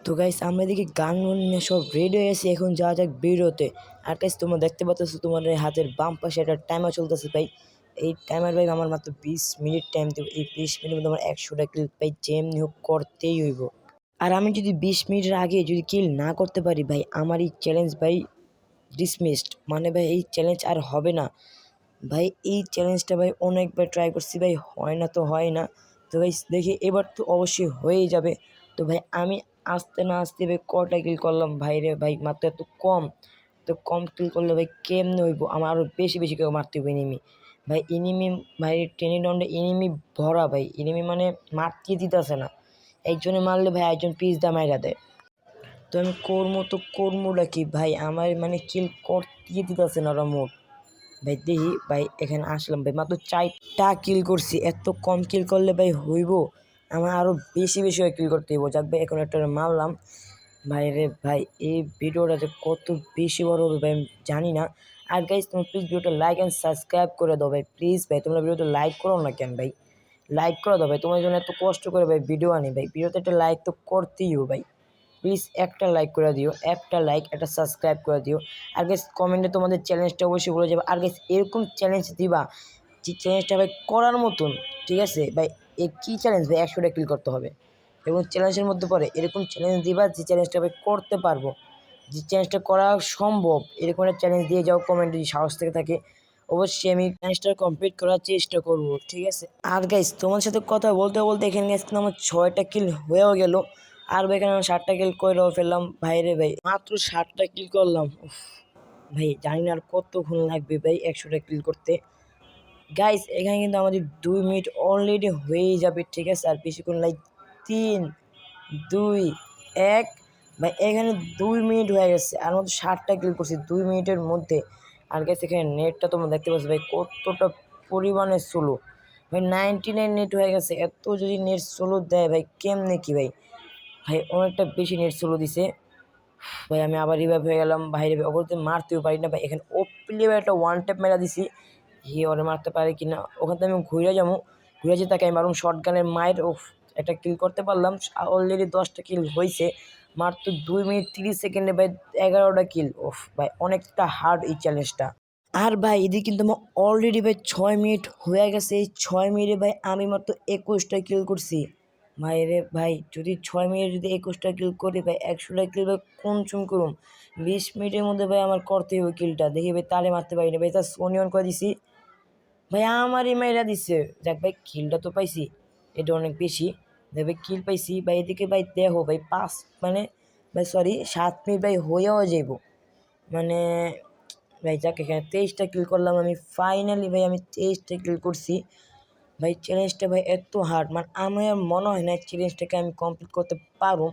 তো গাইস আমরা এদিকে গান নিয়ে সব রেডি হয়ে গেছি, এখন যাওয়া যাক বেরোতে। আর গাইস তোমরা দেখতে পাচ্ছ তোমার হাতের বাম পাশে একটা টাইমার চলতেছে ভাই। এই টাইমার ভাই আমার মাত্র 20 মিনিট টাইম দেবো। এই 20 মিনিটের মধ্যে আমার 100টা কিল ভাই যেমনি হোক করতেই হইব। আর আমি যদি 20 মিনিটের আগে যদি কিল না করতে পারি ভাই, আমার এই চ্যালেঞ্জ ভাই ডিসমিসড, মানে ভাই এই চ্যালেঞ্জ আর হবে না ভাই। এই চ্যালেঞ্জটা ভাই অনেকবার ট্রাই করছি ভাই, হয় না তো হয় না। তো ভাই দেখি এবার তো অবশ্যই হয়েই যাবে। তো ভাই আমি আসতে না আসতে ভাই কটা কিল করলাম ভাই রে ভাই, মাত্র এত কম। তো কম কিল করলে ভাই কেমনে হইব, আমার আরও বেশি বেশি করে মারতে হইব এনিমি ভাই। এনিমি ভাই ট্রেনিং রাউন্ডে এনিমি ভরা ভাই, এনিমি মানে মারতে দিতেছে না। একজনে মারলে ভাই একজন পিস দা মাইরা দেয়। তো আমি কর্মটা কি ভাই, আমার মানে কিল করতে দিতেছে না ওরা মোট ভাই। দেখি ভাই এখানে আসলাম ভাই, মাত্র 4টা কিল করছি। এত কম কিল করলে ভাই হইব, আমার আরও বেশি বেশি কিল করতে হইব। যাক ভাই এখন একটা মারলাম ভাই রে ভাই। এই ভিডিওটা যে কত বেশি বড় হবে ভাই আমি জানি না। আর গাইজ তোমরা প্লিজ ভিডিওটা লাইক অ্যান্ড সাবস্ক্রাইব করে দাও ভাই, প্লিজ ভাই। তোমরা ভিডিওটা লাইক করো না কেন ভাই? লাইক করে দাও ভাই, তোমার জন্য এত কষ্ট করে ভাই ভিডিও আনি ভাই। ভিডিওতে একটা লাইক তো করতেই হবে ভাই, প্লিজ একটা লাইক করে দিও, একটা লাইক একটা সাবস্ক্রাইব করে দিও। আর গাইস কমেন্টে তোমাদের চ্যালেঞ্জটা অবশ্যই বলে যাবে। আর গাইস এরকম চ্যালেঞ্জ দিবা যে চ্যালেঞ্জটা ভাই করার মতন, ঠিক আছে ভাই? কী চ্যালেঞ্জ ভাই? 100টা কিল করতে হবে এবং চ্যালেঞ্জের মধ্যে পড়ে এরকম চ্যালেঞ্জ দিবা যে চ্যালেঞ্জটা ভাই করতে পারবো, যে চ্যালেঞ্জটা করা সম্ভব। এরকম একটা চ্যালেঞ্জ দিয়ে যাও কমেন্টে, যদি সাহস থেকে থাকে অবশ্যই আমি চ্যালেঞ্জটা কমপ্লিট করার চেষ্টা করব, ঠিক আছে? আর গাইস তোমার সাথে কথা বলতে বলতে এখানে গাইস আমার 6টা কিল হয়েও গেল। আর ভাই এখানে 7টা কিল করেও ফেললাম ভাই রে ভাই, মাত্র 7টা কিল করলাম। ভাই জানি না আর কতক্ষণ লাগবে ভাই 100টা কিল করতে। গাইস এখানে কিন্তু আমাদের 2 মিনিট অলরেডি হয়েই যাবে, ঠিক আছে? আর বেশিক্ষণ লাইক 3 2 1 ভাই, এখানে 2 মিনিট হয়ে গেছে আর মাত্র 7টা কিল করছি 2 মিনিটের মধ্যে। আর গাইস এখানে নেটটা তোমরা দেখতে পাচ্ছ ভাই কতটা পরিমাণে স্লো ভাই, 99 নেট হয়ে গেছে। এত যদি নেট স্লো দেয় ভাই কেমনে কি ভাই? ভাই অনেকটা বেশি নেট স্লো দিছে ভাই। আমি আবার রিভাইভ হয়ে গেলাম ভাই রে ভাই, ওকে মারতেও পারি না ভাই। এখানে ওপলি ভাই একটা ওয়ান ট্যাপ মেরা দিছি, ওরে মারতে পারে কি না। ওখান থেকে আমি ঘুরে যাবো, ঘুরে যেয়ে তাকে আমি মারুম শর্ট গানের মায়ের। ও একটা কিল করতে পারলাম, অলরেডি 10টা কিল হয়েছে মাত্র 2 মিনিট 30 সেকেন্ডে ভাই, 11টা কিল। ওফ ভাই অনেকটা হার্ড এই চ্যালেঞ্জটা। আর ভাই এদিকে কিন্তু আমার অলরেডি ভাই 6 মিনিট হয়ে গেছে। এই 6 মিনিটে ভাই আমি মাত্র 21টা কিল করছি ভাই রে ভাই। যদি 6 মিনিট যদি 21টা কিল করি ভাই, 100টা কিল ভাই কোন চুম করুম। 20 মিনিটের মধ্যে ভাই আমার করতে হবে কিলটা। দেখি ভাই তারে মারতে পারি না ভাই, তার সোনিয়ন করে দিছি ভাই, আমারই মাইরা দিচ্ছে। যাক ভাই কিলটা তো পাইছি, এটা অনেক বেশি। দেখ ভাই কিল পাইছি ভাই। এদিকে ভাই দেখো ভাই 5 মানে ভাই সরি 7 মিনিট ভাই হয়েও যাইব মানে ভাই। যাক এখানে 23টা কিল করলাম আমি, ফাইনালি ভাই আমি 23টা কিল করছি ভাই। চ্যালেঞ্জটা ভাই এত হার্ড, মানে আমার মনে হয় না চ্যালেঞ্জটাকে আমি কমপ্লিট করতে পারবো,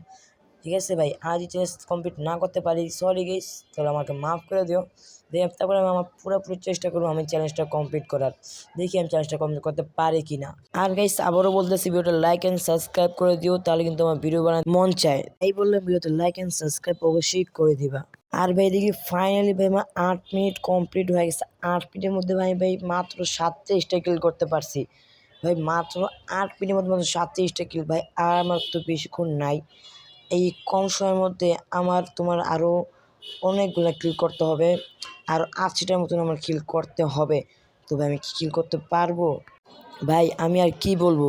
ঠিক আছে ভাই? আজ এই চ্যালেঞ্জ কমপ্লিট না করতে পারি, সরি গাইস, তাহলে আমাকে মাফ করে দিও। দেখি তারপরে আমি আমার পুরোপুরি চেষ্টা করবো আমি চ্যালেঞ্জটা কমপ্লিট করার। দেখি আমি চ্যালেঞ্জটা কমপ্লিট করতে পারি কি না। আর গাইস আবারও বলতেছি ভিডিওটা লাইক অ্যান্ড সাবস্ক্রাইব করে দিও, তাহলে কিন্তু আমার ভিডিও বানাতে মন চায়। এই বললাম ভিডিওতে লাইক অ্যান্ড সাবস্ক্রাইব অবশ্যই করে দিবা। আর ভাই দেখি ফাইনালি ভাই আমার 8 মিনিট কমপ্লিট হয়ে গেছে। 8 মিনিটের মধ্যে ভাই মাত্র 37টা কিল করতে পারছি ভাই। মাত্র 8 মিনিটের মধ্যে মাত্র 37টা কিল ভাই। আর আমার তো বেশিক্ষণ নাই এই কম সময়ের মধ্যে। আমার তোমার আরও অনেকগুলো কিল করতে হবে, আর 80টার মতন আমার কিল করতে হবে। তবে আমি কি কিল করতে পারবো ভাই? আমি আর কি বলবো,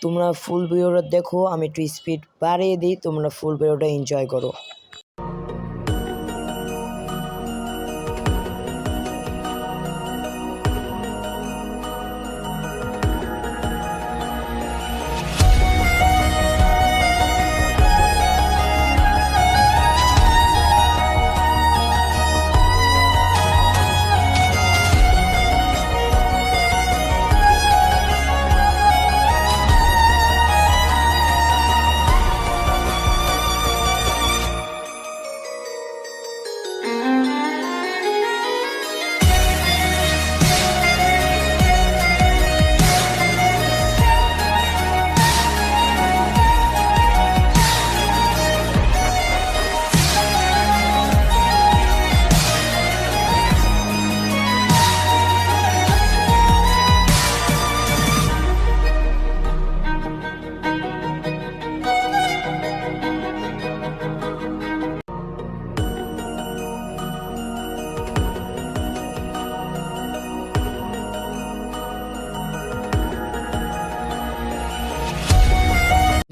তোমরা ফুল ভিডিওটা দেখো, আমি একটু স্পিড বাড়িয়ে দিই, তোমরা ফুল ভিডিওটা এনজয় করো।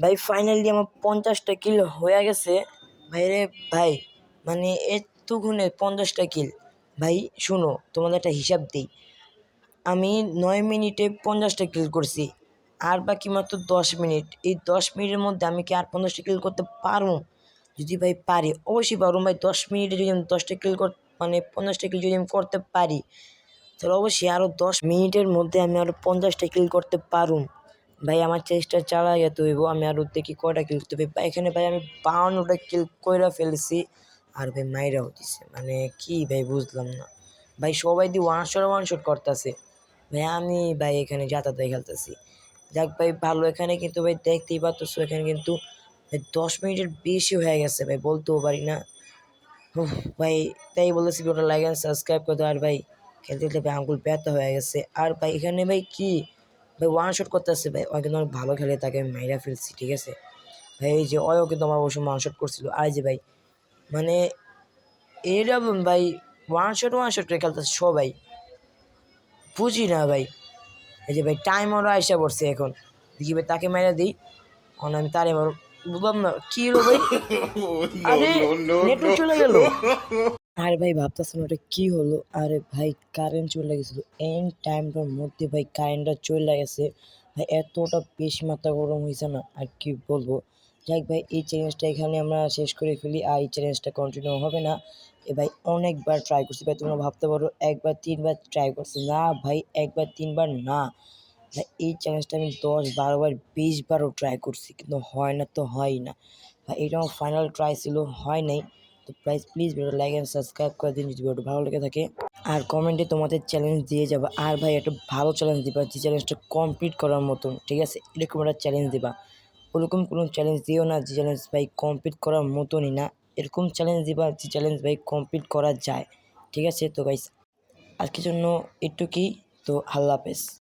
ভাই ফাইনালি আমার 50টা কিল হয়ে গেছে ভাই রে ভাই, মানে এতক্ষণে 50টা কিল। ভাই শুনো, তোমাদের একটা হিসাব দিই, আমি 9 মিনিটে 50টা কিল করছি, আর বাকি মাত্র 10 মিনিট। এই 10 মিনিটের মধ্যে আমি কি আর 50টা কিল করতে পারবো? যদি ভাই পারি, অবশ্যই পারবো ভাই। 10 মিনিটে যদি আমি 10টা কিল মানে 50টা কিল যদি আমি করতে পারি, তাহলে অবশ্যই আরও 10 মিনিটের মধ্যে আমি আরও 50টা কিল করতে পারুম। ভাই আমার চেষ্টা চালাই যেতে হইব, আমি আরও দেখি কয়টা কিল করতে পারি। এখানে ভাই আমি 52টা কিল কইরা ফেলছি, আর ভাই মাইরাও দিছে, মানে কি ভাই বুঝলাম না ভাই। সবাই দিয়ে ওয়ান শট করতেছে ভাই, আমি ভাই এখানে যাতায়াতে খেলতেছি। যাক ভাই ভালো, এখানে কিন্তু ভাই দেখতেই পাচ্ছ এখানে কিন্তু ভাই 10 মিনিটের বেশি হয়ে গেছে ভাই, বলতেও পারি না। ভাই তাই বলেছি ওটা লাইক অ্যান্ড সাবস্ক্রাইব করতে। আর ভাই খেলতে খেলতে ভাই আঙ্গুল ব্যথা হয়ে গেছে। আর ভাই এখানে ভাই কি ভাই ওয়ান শট করতেছে ভাই, ও কিন্তু অনেক ভালো খেলে, তাকে আমি মাইরা ফেলছি, ঠিক আছে ভাই। এই যে ওও কিন্তু আমার অবশ্য ওয়ান শট করছিল। আর যে ভাই মানে এরকম ভাই ওয়ান শট করে খেলতেছে সবাই, বুঝি না ভাই। এই যে ভাই টাইমারও আইসা পড়ছে এখন, দেখি ভাই তাকে মাইরা দিই, আমি তারে মারো, বুঝলাম না কি হলো ভাই। আরে নেটওয়ার্ক চলে গেল। আরে ভাই ভাবতেছেন ওটা কি হলো? আরে ভাই কারেন্ট চলে গেছিল এন টাইমটার মধ্যে, ভাই কারেন্টটা চলে গেছে ভাই, এতটা বেশি মাথা গরম হয়েছে না আর কি বলবো। যাই ভাই এই চ্যালেঞ্জটা এখানে আমরা শেষ করে ফেলি, আর এই চ্যালেঞ্জটা কন্টিনিউ হবে না। এ ভাই অনেকবার ট্রাই করছি ভাই, তোমরা ভাবতে পারো একবার 3বার ট্রাই করছি, না ভাই একবার 3বার না ভাই, এই চ্যালেঞ্জটা আমি 10-12বার 20বারও ট্রাই করছি, কিন্তু হয় না তো হয় না ভাই। এটা আমার ফাইনাল ট্রাই ছিল, হয় নাই। তো please video like and subscribe করে দিন যদি ভিডিওটা ভালো লেগে থাকে, আর কমেন্টে তোমাদের চ্যালেঞ্জ দিয়ে যাবে। আর ভাই একটা ভালো চ্যালেঞ্জ দিবা, যে চ্যালেঞ্জটা কমপ্লিট করার মতন, ঠিক আছে, এরকম একটা চ্যালেঞ্জ দিবা। ওরকম কোনো চ্যালেঞ্জ দিও না যে চ্যালেঞ্জ ভাই কমপ্লিট করার মতনই না, এরকম চ্যালেঞ্জ দিবা যে চ্যালেঞ্জ ভাই কমপ্লিট করা যায়, ঠিক আছে। তো ভাই আজকের জন্য একটু কি, তো আল্লাহ হাফেজ।